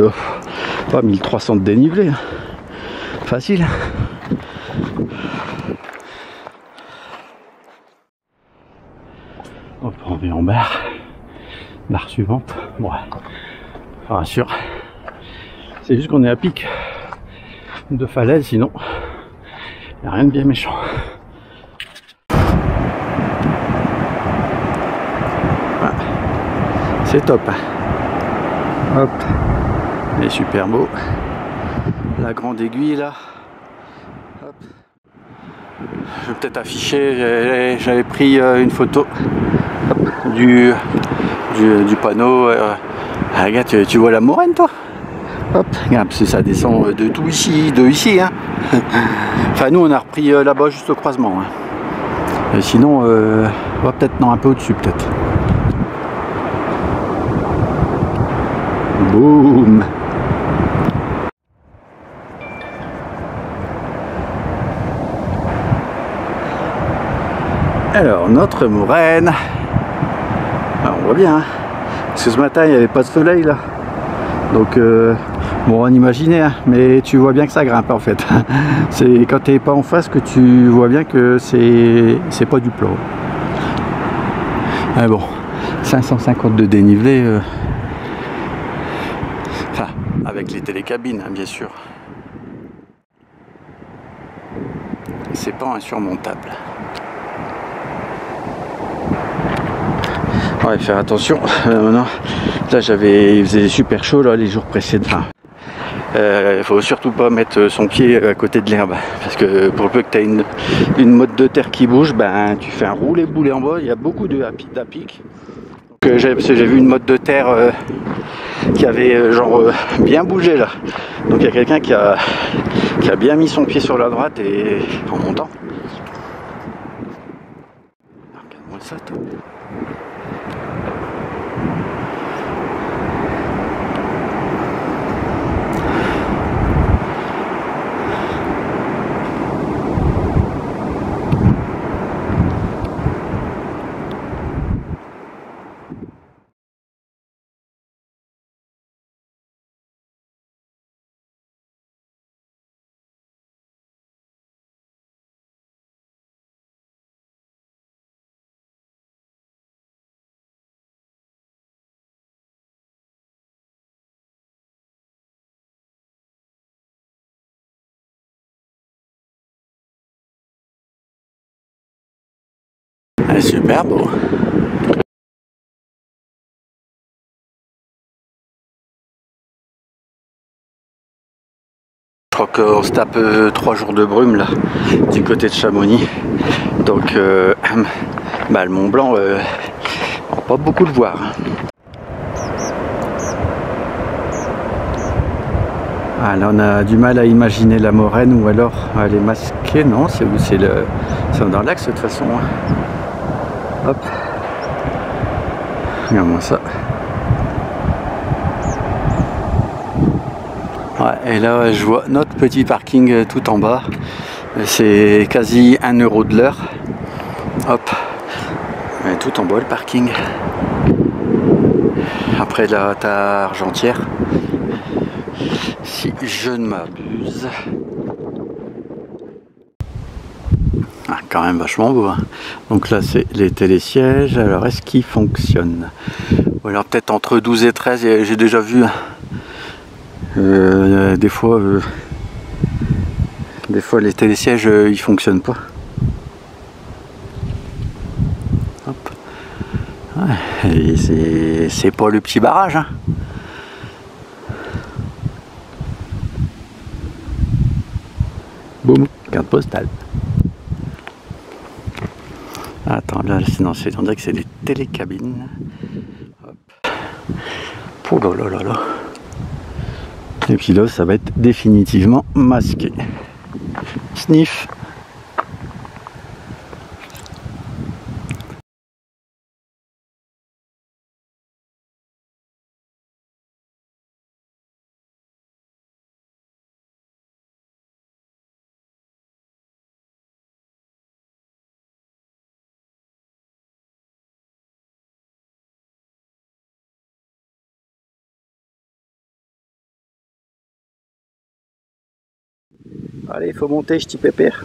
Speaker 1: 1300 de dénivelé. Facile. Hop, on revient en barre. Barre suivante. Bon, ça rassure. C'est juste qu'on est à pic de falaise, sinon il n'y a rien de bien méchant. Voilà. C'est top. Hop. Il est super beau. La grande aiguille là. Hop. Je vais peut-être afficher, j'avais pris une photo du panneau. Regarde, tu vois la moraine toi? Hop, regarde, parce que ça descend de tout ici, hein. Enfin nous on a repris là-bas juste au croisement. Hein. Et sinon, on va peut-être un peu au-dessus peut-être. Boum. Alors notre moraine, alors, on voit bien, hein, parce que ce matin il n'y avait pas de soleil là, donc bon on imaginait, hein, mais tu vois bien que ça grimpe en fait. C'est quand tu n'es pas en face que tu vois bien que c'est pas du plat. Mais bon, 550 de dénivelé, enfin avec les télécabines hein, bien sûr, c'est pas insurmontable. Ouais, faire attention. Maintenant, là il faisait super chaud là les jours précédents. Il faut surtout pas mettre son pied à côté de l'herbe, parce que pour le peu que tu as une motte de terre qui bouge, ben tu fais un roulé-boulé en bas. Il y a beaucoup d'apic. J'ai vu une motte de terre qui avait bien bougé là. Donc il y a quelqu'un qui a bien mis son pied sur la droite et en montant. Regarde-moi ça, toi. Ah, super beau. Je crois qu'on se tape 3 jours de brume là, du côté de Chamonix. Donc le Mont Blanc, on va pas beaucoup le voir. Ah, là on a du mal à imaginer la moraine, ou alors elle est masquée. Non, c'est où? C'est dans l'axe de toute façon. Hop. Regarde-moi ça. Ouais, et là je vois notre petit parking tout en bas. C'est quasi 1 € de l'heure. Hop. Et tout en bas le parking. Après là t'as Argentière. Si je ne m'abuse. Ah, quand même vachement beau. Hein. Donc là c'est les télésièges. Alors est-ce qu'ils fonctionnent? Ou alors peut-être entre 12 et 13, j'ai déjà vu des fois les télésièges ils fonctionnent pas. Hop. Ouais, c'est pas le petit barrage. Hein. Boum, carte postale. Attends, là, sinon, on dirait que c'est des télécabines. Hop. Oh là là là là. Et puis là, ça va être définitivement masqué. Sniff. Allez, il faut monter, je t'y pépère.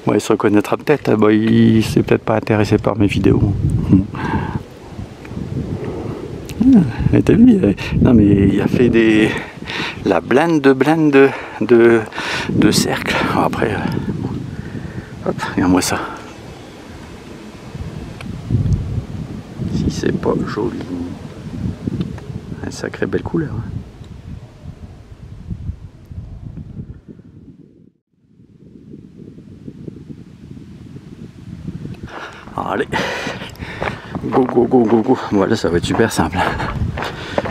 Speaker 1: Bon, il se reconnaîtra peut-être. Bon, il s'est peut-être pas intéressé par mes vidéos. T'as vu? Non, mais il a fait la blinde de cercle. Après, hop, regarde-moi ça. Si c'est pas joli. Une sacrée belle couleur. Allez, go go go go go. Voilà, ça va être super simple.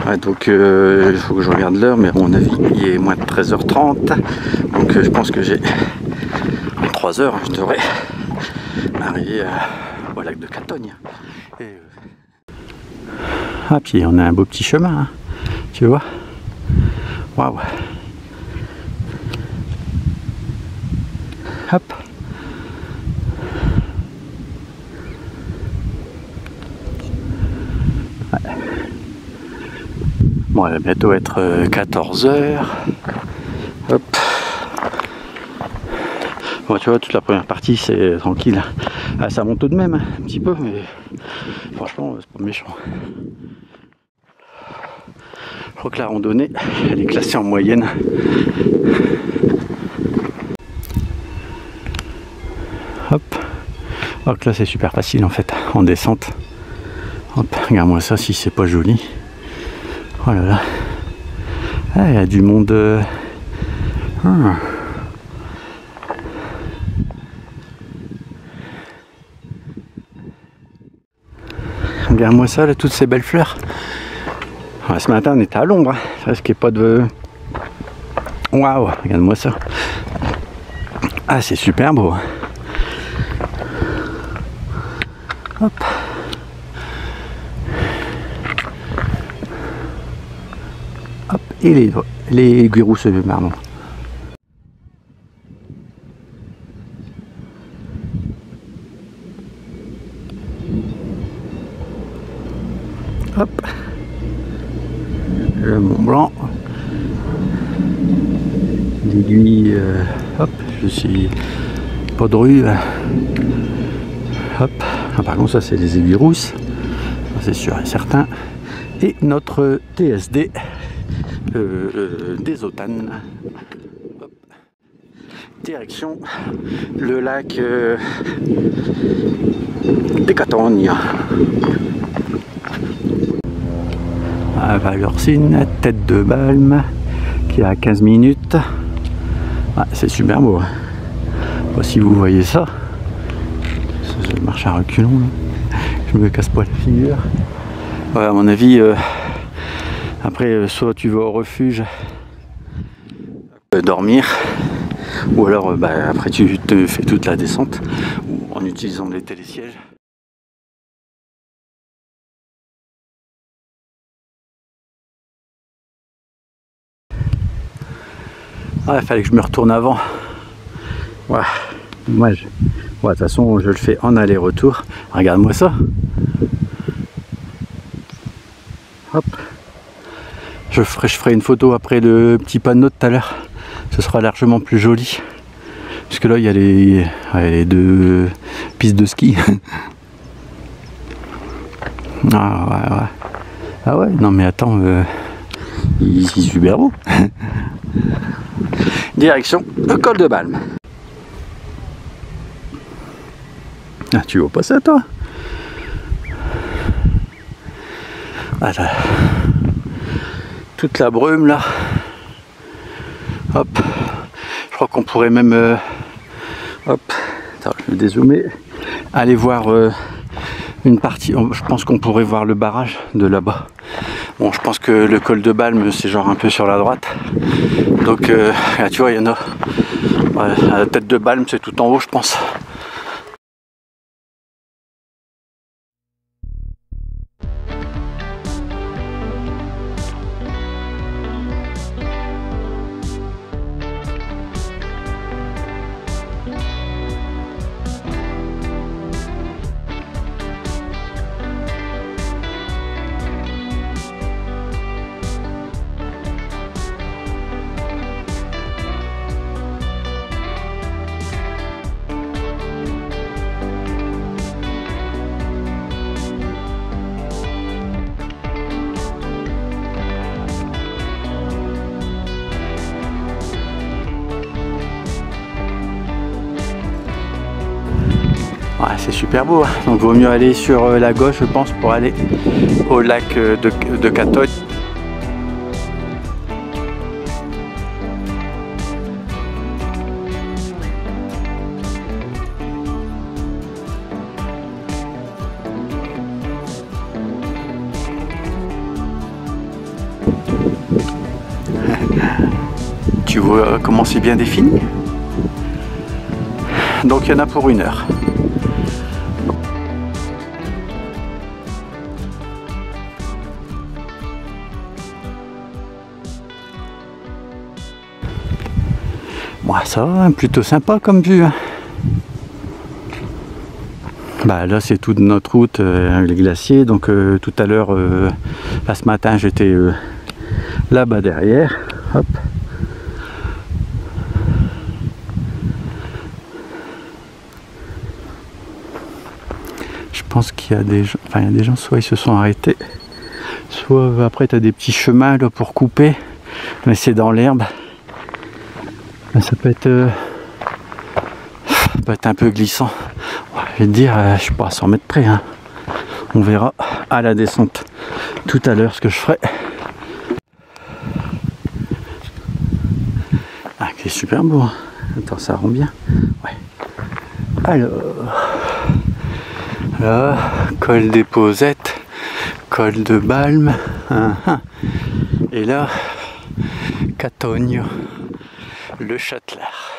Speaker 1: Ouais, donc il faut que je regarde l'heure, mais à mon avis il est moins de 13h30. Donc je pense que j'ai en 3 heures, je devrais arriver au lac de Catogne. Ah, puis on a un beau petit chemin, hein, tu vois. Waouh. Hop. Bon, elle va bientôt être 14h. Hop. Bon, tu vois, toute la première partie, c'est tranquille. Ah, ça monte tout de même, un petit peu, mais franchement, c'est pas méchant. Je crois que la randonnée, elle est classée en moyenne. Hop. Donc là, c'est super facile, en fait, en descente. Hop, regarde-moi ça, si c'est pas joli. Oh là là. Ah, il y a du monde. Regarde-moi ça, là, toutes ces belles fleurs. Ouais, ce matin, on était à l'ombre. Hein. Ça risquait pas de. Waouh, regarde-moi ça. Ah, c'est super beau. Hop. Hop, et les guirousses, pardon. Hop, le Mont Blanc, l'aiguille, hop, je suis pas de rue, hop, ah, par contre ça c'est les aiguilles rousses, c'est sûr et certain, et notre TSD des Autanes, hop. Direction le lac des Catogne. À Valorcine, tête de Balme, qui est à 15 minutes. Ah, c'est super beau. Bon, si vous voyez ça, je marche à reculons. Là. Je me casse pas la figure. Ouais, à mon avis, après, soit tu vas au refuge dormir, ou alors après tu te fais toute la descente en utilisant les télésièges. Ah, il fallait que je me retourne avant. Ouais, dommage. Ouais, de toute façon, je le fais en aller-retour. Regarde-moi ça. Hop. Je ferai une photo après le petit panneau de tout à l'heure. Ce sera largement plus joli. Parce que là, il y a les 2 pistes de ski. Ah ouais, ouais. Ah ouais, non mais attends, il est super beau. Direction le col de Balme. Ah, tu vois pas ça toi? Voilà. Toute la brume là. Hop. Je crois qu'on pourrait même hop. Attends, je vais dézoomer. Aller voir une partie. Je pense qu'on pourrait voir le barrage de là-bas. Bon, je pense que le col de Balme, c'est genre un peu sur la droite. Donc, là, tu vois, il y en a. Ouais, la tête de Balme, c'est tout en haut, je pense. Ouais, c'est super beau, hein. Donc vaut mieux aller sur la gauche, je pense, pour aller au lac de Catogne. Tu vois comment c'est bien défini? Donc il y en a pour 1 heure. Bon, ça va, plutôt sympa comme vue. Bah, là c'est toute notre route, les glaciers. Donc tout à l'heure, là ce matin j'étais là-bas derrière. Hop. Je pense qu'il y a des gens, enfin il y a des gens, soit ils se sont arrêtés, soit après tu as des petits chemins là pour couper, mais c'est dans l'herbe. Ça peut être un peu glissant. Je vais te dire, je suis pas à 100 mètres près, hein. On verra à la descente tout à l'heure ce que je ferai. Ah, c'est super beau, hein. Attends, ça rend bien. Ouais. Alors, là, col des Posettes, col de Balme, et là, Catogne, le Châtelard.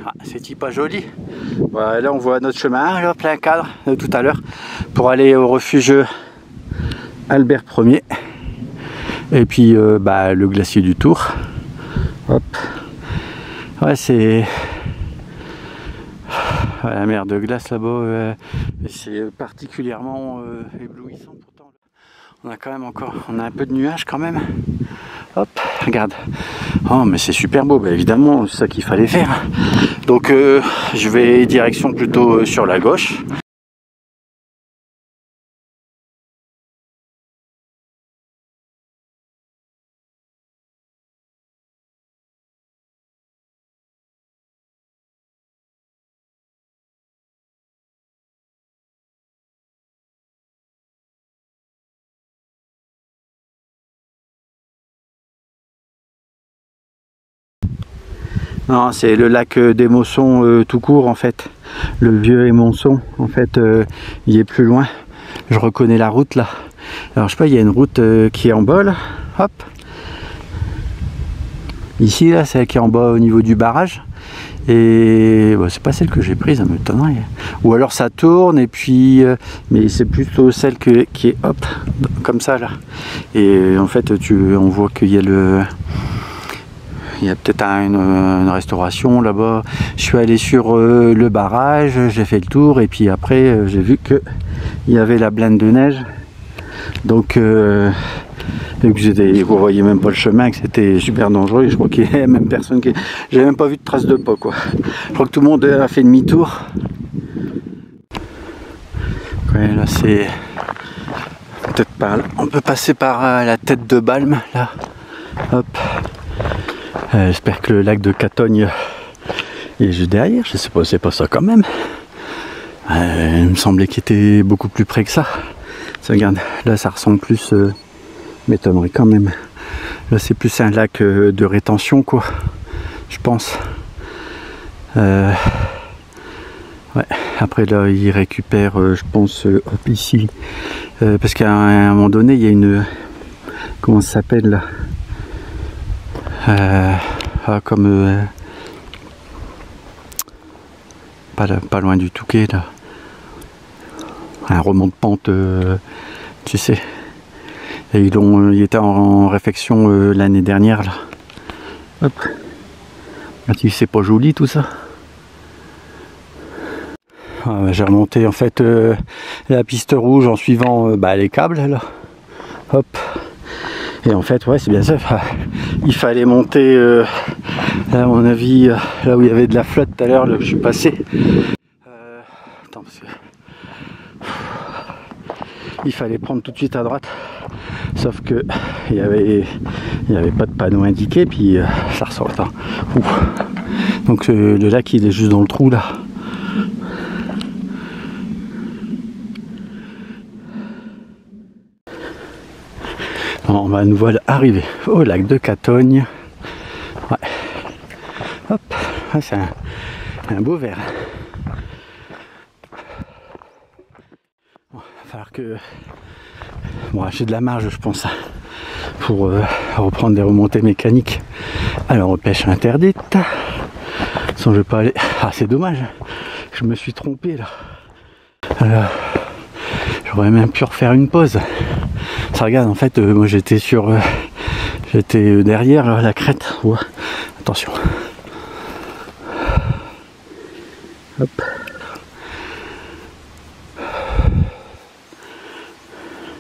Speaker 1: Ah, c'est pas joli. Voilà, là on voit notre chemin, là, plein cadre de tout à l'heure, pour aller au refuge Albert Ier. Et puis le glacier du Tour. Hop. Ouais, c'est la mer de glace là-bas. C'est particulièrement éblouissant pourtant. On a quand même on a un peu de nuages quand même. Hop, regarde. Oh, mais c'est super beau, bah, évidemment, c'est ça qu'il fallait faire. Donc je vais direction plutôt sur la gauche. Non, c'est le lac d'Émosson tout court en fait. Le vieux Émosson, en fait, il est plus loin. Je reconnais la route là. Alors je sais pas, il y a une route qui est en bas là. Hop. Ici là, c'est celle qui est en bas au niveau du barrage. Et bah, c'est pas celle que j'ai prise, ça m'étonnerait. Ou alors ça tourne et puis mais c'est plutôt celle qui est hop comme ça là. Et en fait on voit qu'il y a il y a peut-être une restauration là-bas. Je suis allé sur le barrage, j'ai fait le tour et puis après j'ai vu que il y avait la blinde de neige. Donc vous voyez même pas le chemin, que c'était super dangereux. Je crois qu'il y a même personne qui... J'ai même pas vu de traces de pas quoi. Je crois que tout le monde a fait demi-tour. Ouais, là c'est peut-être par là. On peut passer par la tête de Balme là. Hop. J'espère que le lac de Catogne est juste derrière. Je sais pas, c'est pas ça quand même. Il me semblait qu'il était beaucoup plus près que ça. Regarde, là ça ressemble plus, m'étonnerait quand même. Là c'est plus un lac de rétention quoi, je pense. Ouais, Ouais, après là il récupère je pense hop ici parce qu'à un moment donné il y a une comment ça s'appelle là comme pas loin du Touquet là, un remont de pente tu sais, et il était en réfection l'année dernière là. Hop, c'est pas joli tout ça. J'ai remonté en fait la piste rouge en suivant les câbles là. Hop. Et en fait ouais c'est bien ça. Il fallait monter là, à mon avis là où il y avait de la flotte tout à l'heure là où je suis passé. Attends parce que il fallait prendre tout de suite à droite. Sauf que il y avait pas de panneau indiqué puis ça ressort. Donc le lac il est juste dans le trou là. On va nous voilà arriver au lac de Catogne. Ouais. Hop, ouais, c'est un beau verre. Bon, il va falloir que j'ai de la marge je pense pour reprendre des remontées mécaniques. Alors pêche interdite. Sans je vais pas aller. Ah c'est dommage. Je me suis trompé là. J'aurais même pu refaire une pause. Ça regarde en fait moi j'étais derrière la crête. Ouais. Attention. Hop.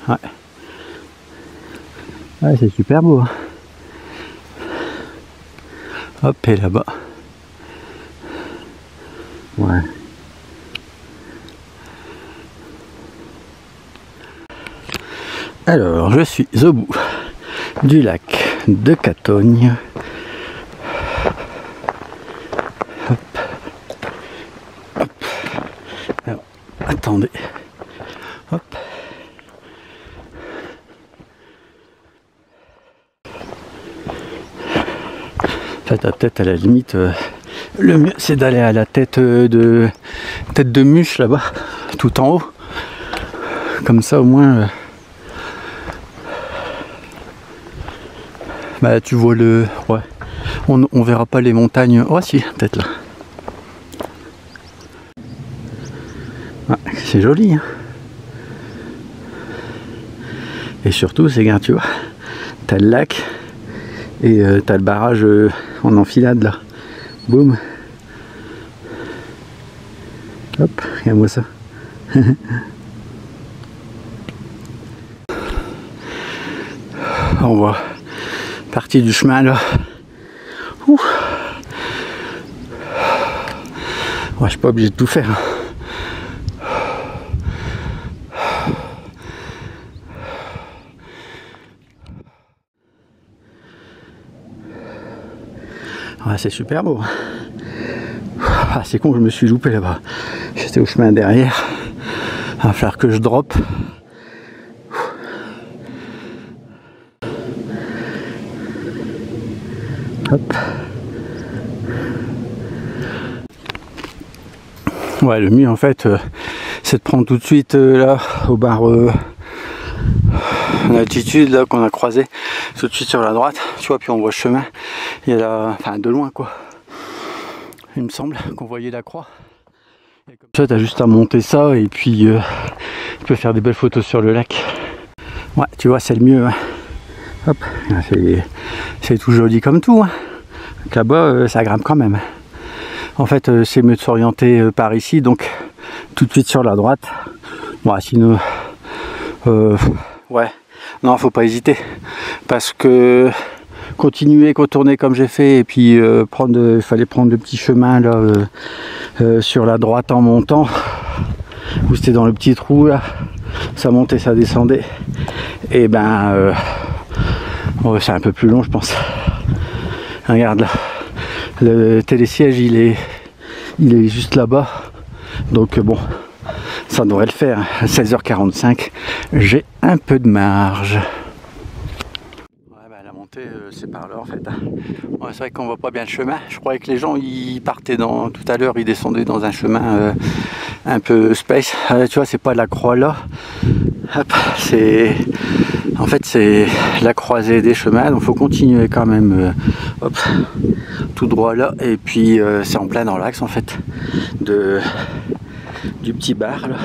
Speaker 1: Ouais. Ouais c'est super beau. Hein. Hop et là-bas. Ouais. Alors, je suis au bout du lac de Catogne. Hop. Hop. Alors, attendez. Hop. En fait, peut-être à la limite, le mieux c'est d'aller à la tête de mûche là-bas, tout en haut. Comme ça au moins... tu vois le... Ouais. On verra pas les montagnes. Oh si, peut-être là. Ouais, c'est joli. Hein. Et surtout, c'est bien, tu vois. T'as le lac et t'as le barrage en enfilade là. Boum. Hop, regarde-moi ça. On voit partie du chemin là. Ouh. Ouais, je suis pas obligé de tout faire. Ouais, c'est super beau. Ah, c'est con, je me suis loupé là-bas. J'étais au chemin derrière. Il va falloir que je drop. Hop. Ouais, le mieux en fait, c'est de prendre tout de suite là au bar l'altitude là qu'on a croisé, tout de suite sur la droite, tu vois, puis on voit le chemin. Il y a là, enfin de loin quoi. Il me semble qu'on voyait la croix. Et comme ça, t'as juste à monter ça et puis tu peux faire des belles photos sur le lac. Ouais, tu vois, c'est le mieux. Hein. Hop, c'est tout joli comme tout. Hein. Là-bas, ça grimpe quand même. En fait, c'est mieux de s'orienter par ici, donc tout de suite sur la droite. Bon, sinon, ouais, non, faut pas hésiter, parce que continuer, contourner comme j'ai fait, et puis il fallait prendre le petit chemin là sur la droite en montant, où c'était dans le petit trou là, ça montait, ça descendait, et ben, bon, c'est un peu plus long, je pense. Regarde là, le télésiège il est juste là-bas, donc bon, ça devrait le faire. À 16h45, j'ai un peu de marge. Ouais, bah, remonter, c'est par là en fait. Ouais, c'est vrai qu'on voit pas bien le chemin. Je croyais que les gens ils partaient tout à l'heure, ils descendaient dans un chemin un peu space. Tu vois, c'est pas la croix là. Hop, en fait c'est la croisée des chemins, donc faut continuer quand même hop, tout droit là, et puis c'est en plein dans l'axe en fait du petit bar là.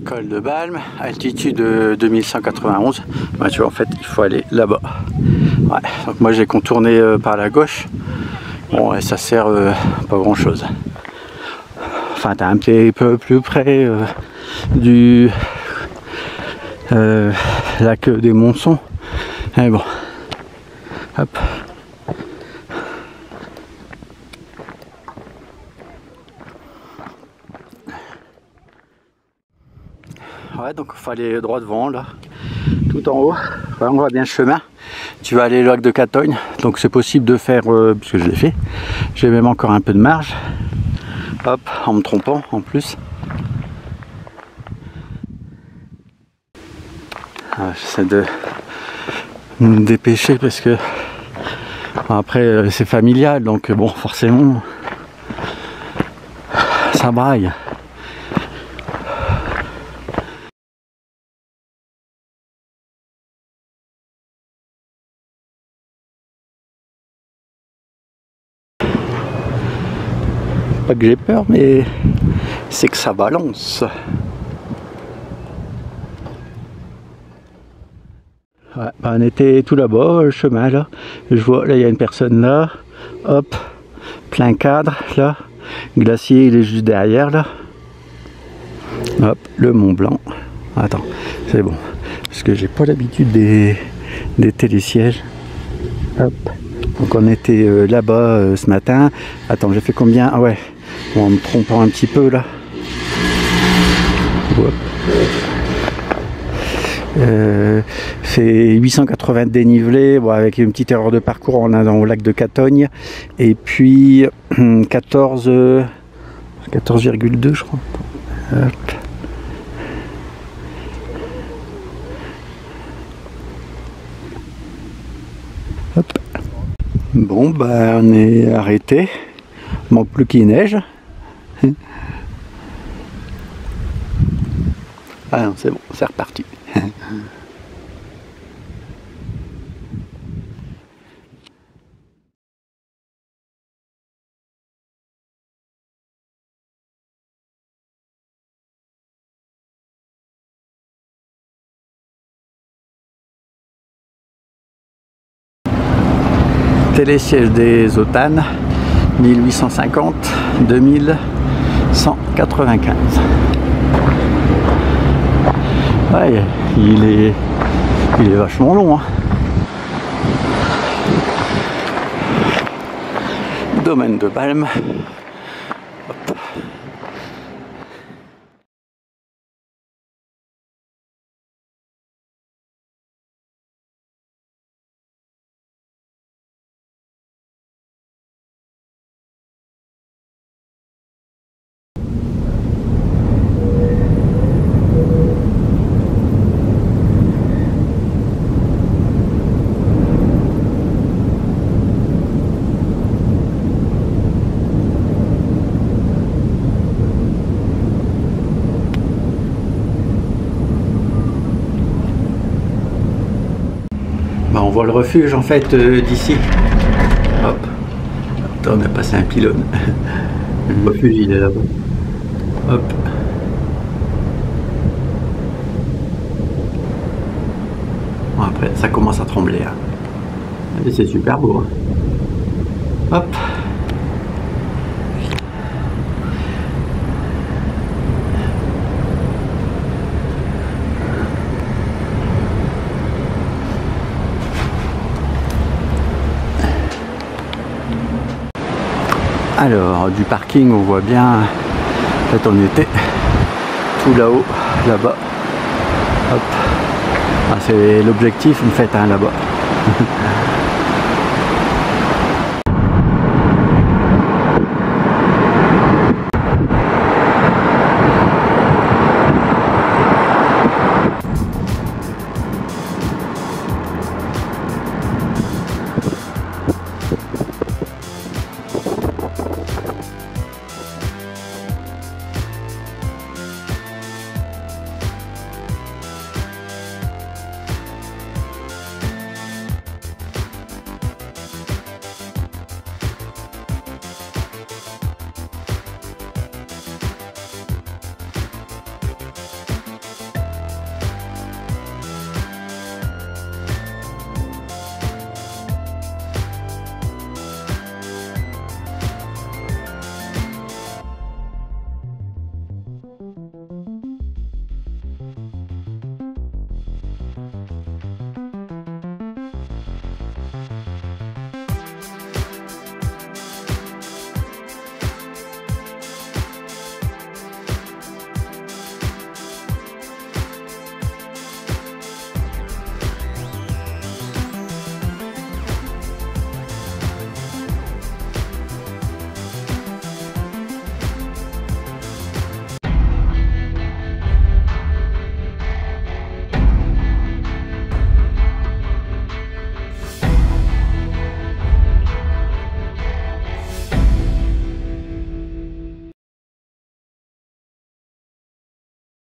Speaker 1: Col de Balme, altitude 2191. Ouais, tu vois, en fait il faut aller là-bas. Ouais, donc moi j'ai contourné par la gauche. Bon, et ça sert pas grand chose. Enfin, t'es un petit peu plus près du lac des Montsons. Mais bon, hop. Ouais, donc il faut aller droit devant là, tout en haut. Ouais, on voit bien le chemin. Tu vas aller au lac de Catogne, donc c'est possible de faire, puisque je l'ai fait. J'ai même encore un peu de marge. Hop, en me trompant en plus. J'essaie de me dépêcher parce que après c'est familial, donc bon, forcément ça braille. Pas que j'ai peur, mais c'est que ça balance. Ouais, bah on était tout là-bas, le chemin là. Je vois, là il y a une personne là. Hop, plein cadre là. Glacier il est juste derrière là. Hop, le Mont Blanc. Attends, c'est bon. Parce que j'ai pas l'habitude des télésièges. Hop. Donc on était là-bas ce matin. Attends, j'ai fait combien? Ah ouais, bon, en me trompant un petit peu là. C'est 880 de dénivelé, bon, avec une petite erreur de parcours en allant au lac de Catogne. Et puis 14,2 je crois. Hop. Hop. Bon, bah on est arrêté. Manque plus qu'il neige. Ah non, c'est bon, c'est reparti. Télésiège des Autanes, 1850-2195. Ouais, il est vachement long. Hein. Domaine de Balme. Hop. On voit le refuge en fait d'ici. Hop. Attends, on a passé un pylône. Le refuge il est là-bas. Hop. Bon, après ça commence à trembler. Hein. C'est super beau. Hein. Hop. Alors, du parking, on voit bien, en fait, on était tout là-haut, là-bas. Hop. Ah, c'est l'objectif, en fait, hein, là-bas.